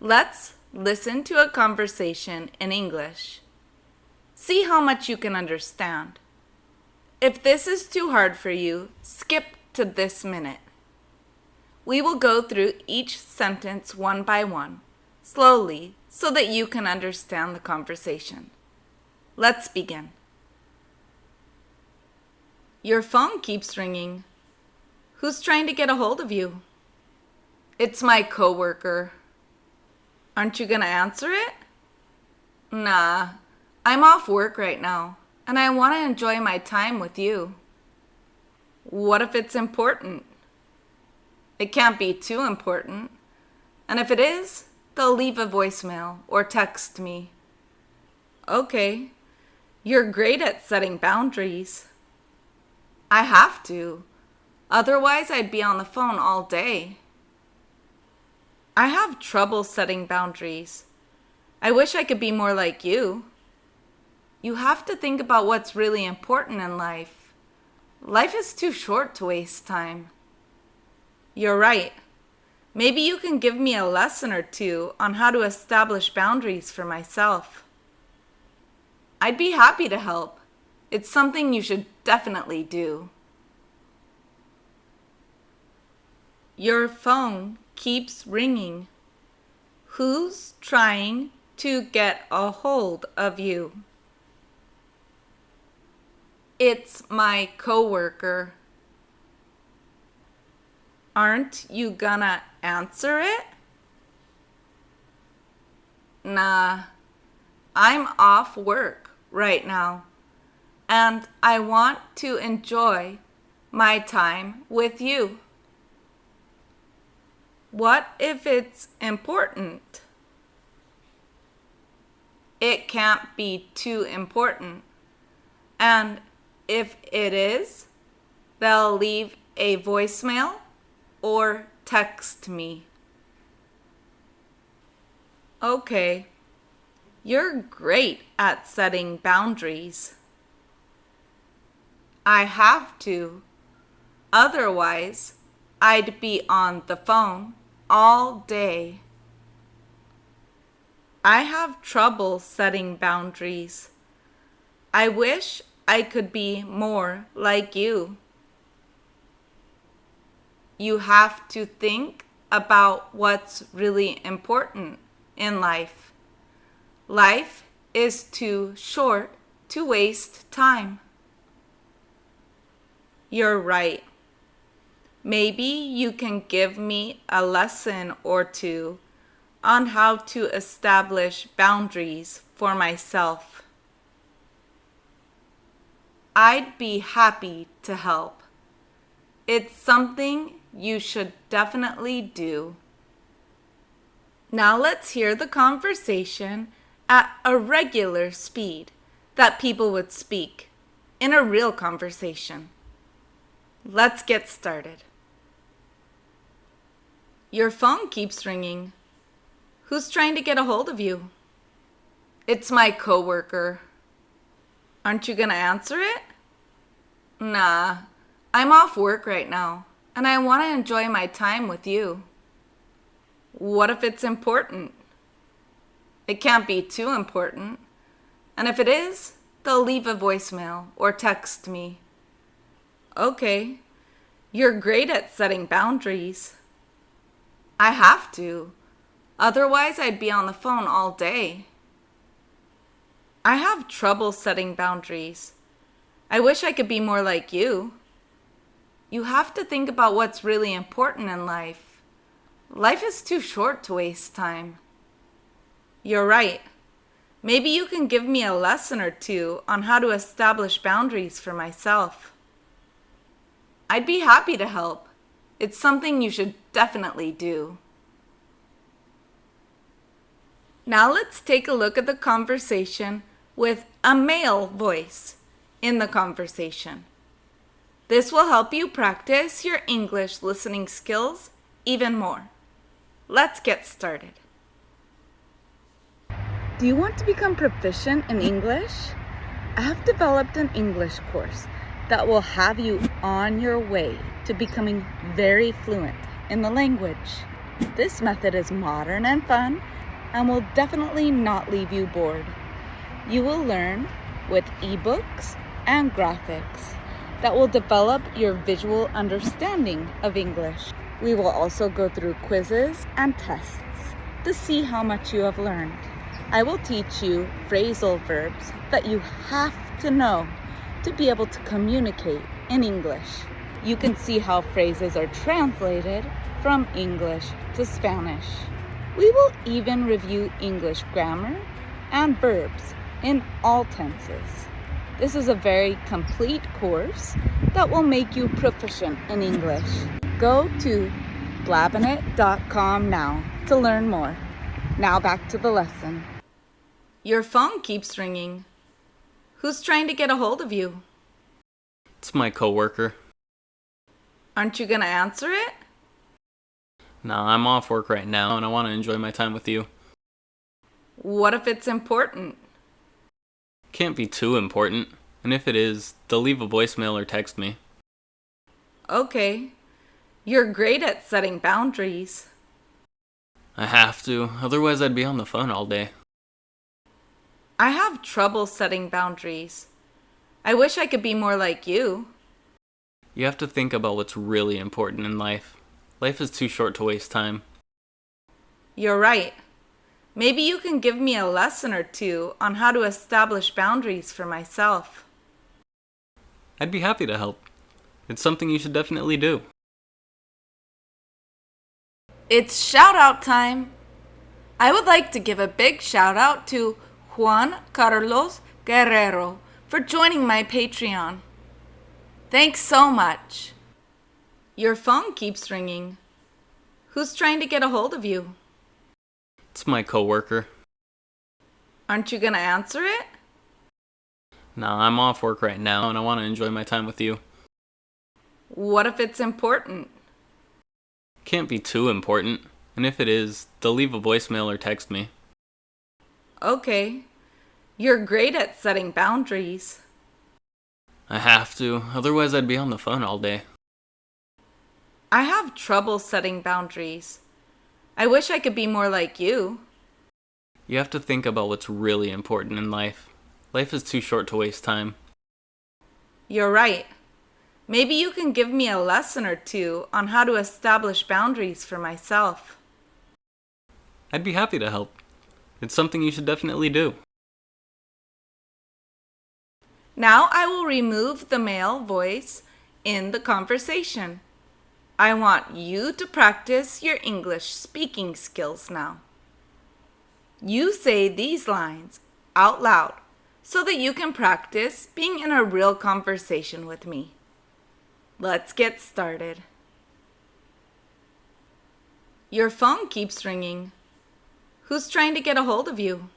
Let's listen to a conversation in English. See how much you can understand. If this is too hard for you, skip to this minute. We will go through each sentence one by one, slowly, so that you can understand the conversation. Let's begin. Your phone keeps ringing. Who's trying to get a hold of you? It's my coworker. Aren't you gonna answer it? Nah, I'm off work right now, and I want to enjoy my time with you. What if it's important? It can't be too important. And if it is, they'll leave a voicemail or text me. Okay, you're great at setting boundaries. I have to. Otherwise, I'd be on the phone all day. I have trouble setting boundaries. I wish I could be more like you. You have to think about what's really important in life. Life is too short to waste time. You're right. Maybe you can give me a lesson or two on how to establish boundaries for myself. I'd be happy to help. It's something you should definitely do. Your phone keeps ringing. Who's trying to get a hold of you? It's my coworker. Aren't you gonna answer it? Nah, I'm off work right now, and I want to enjoy my time with you. What if it's important? It can't be too important. And if it is, they'll leave a voicemail or text me. Okay, you're great at setting boundaries. I have to. Otherwise, I'd be on the phone all day. I have trouble setting boundaries. I wish I could be more like you. You have to think about what's really important in life. Life is too short to waste time. You're right. Maybe you can give me a lesson or two on how to establish boundaries for myself. I'd be happy to help. It's something you should definitely do. Now let's hear the conversation at a regular speed that people would speak in a real conversation. Let's get started. Your phone keeps ringing. Who's trying to get a hold of you? It's my coworker. Aren't you gonna answer it? Nah, I'm off work right now, and I want to enjoy my time with you. What if it's important? It can't be too important. And if it is, they'll leave a voicemail or text me. Okay, you're great at setting boundaries. I have to. Otherwise, I'd be on the phone all day. I have trouble setting boundaries. I wish I could be more like you. You have to think about what's really important in life. Life is too short to waste time. You're right. Maybe you can give me a lesson or two on how to establish boundaries for myself. I'd be happy to help. It's something you should definitely do. Now let's take a look at the conversation with a male voice in the conversation. This will help you practice your English listening skills even more. Let's get started. Do you want to become proficient in English? I have developed an English course that will have you on your way to becoming very fluent in the language. This method is modern and fun and will definitely not leave you bored. You will learn with ebooks and graphics that will develop your visual understanding of English. We will also go through quizzes and tests to see how much you have learned. I will teach you phrasal verbs that you have to know to be able to communicate in English. You can see how phrases are translated from English to Spanish. We will even review English grammar and verbs in all tenses. This is a very complete course that will make you proficient in English. Go to blabinit.com now to learn more. Now back to the lesson. Your phone keeps ringing. Who's trying to get a hold of you? It's my coworker. Aren't you gonna answer it? No, I'm off work right now and I want to enjoy my time with you. What if it's important? Can't be too important, and if it is, they'll leave a voicemail or text me. Okay. You're great at setting boundaries. I have to, otherwise I'd be on the phone all day. I have trouble setting boundaries. I wish I could be more like you. You have to think about what's really important in life. Life is too short to waste time. You're right. Maybe you can give me a lesson or two on how to establish boundaries for myself. I'd be happy to help. It's something you should definitely do. It's shout out time. I would like to give a big shout out to Juan Carlos Guerrero for joining my Patreon. Thanks so much. Your phone keeps ringing. Who's trying to get a hold of you? It's my coworker. Aren't you gonna answer it? No, I'm off work right now and I want to enjoy my time with you. What if it's important? Can't be too important, and if it is, they'll leave a voicemail or text me. Okay. You're great at setting boundaries. I have to, otherwise I'd be on the phone all day. I have trouble setting boundaries. I wish I could be more like you. You have to think about what's really important in life. Life is too short to waste time. You're right. Maybe you can give me a lesson or two on how to establish boundaries for myself. I'd be happy to help. It's something you should definitely do. Now I will remove the male voice in the conversation. I want you to practice your English speaking skills now. You say these lines out loud so that you can practice being in a real conversation with me. Let's get started. Your phone keeps ringing. Who's trying to get a hold of you?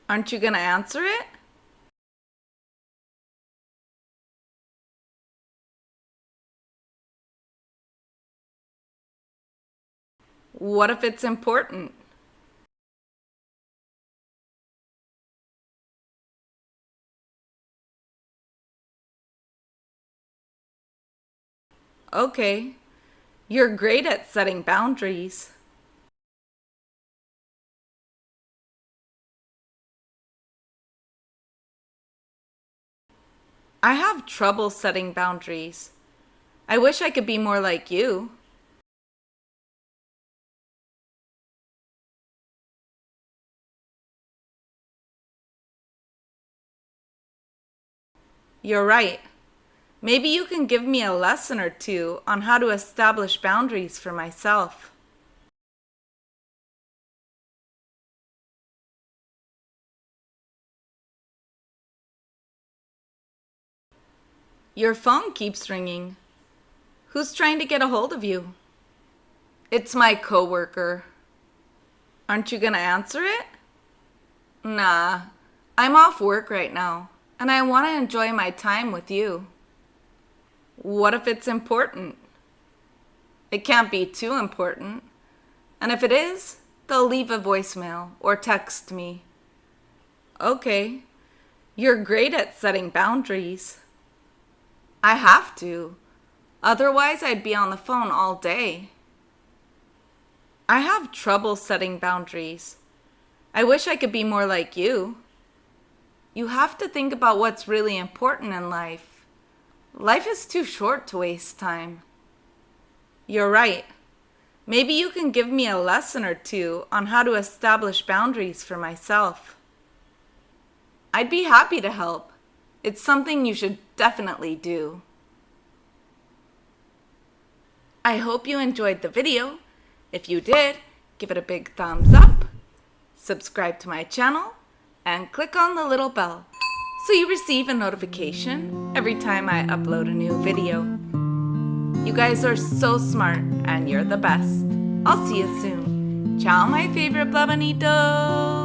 Aren't you gonna answer it? What if it's important? Okay. You're great at setting boundaries. I have trouble setting boundaries. I wish I could be more like you. You're right. Maybe you can give me a lesson or two on how to establish boundaries for myself. Your phone keeps ringing. Who's trying to get a hold of you? It's my coworker. Aren't you gonna answer it? Nah, I'm off work right now, and I want to enjoy my time with you. What if it's important? It can't be too important. And if it is, they'll leave a voicemail or text me. Okay. You're great at setting boundaries. I have to, Otherwise, I'd be on the phone all day. I have trouble setting boundaries. I wish I could be more like you. You have to think about what's really important in life. Life is too short to waste time. You're right. Maybe you can give me a lesson or two on how to establish boundaries for myself. I'd be happy to help. It's something you should definitely do. I hope you enjoyed the video. If you did, give it a big thumbs up, subscribe to my channel, and click on the little bell so you receive a notification every time I upload a new video. You guys are so smart and you're the best. I'll see you soon. Ciao, my favorite blabanitos!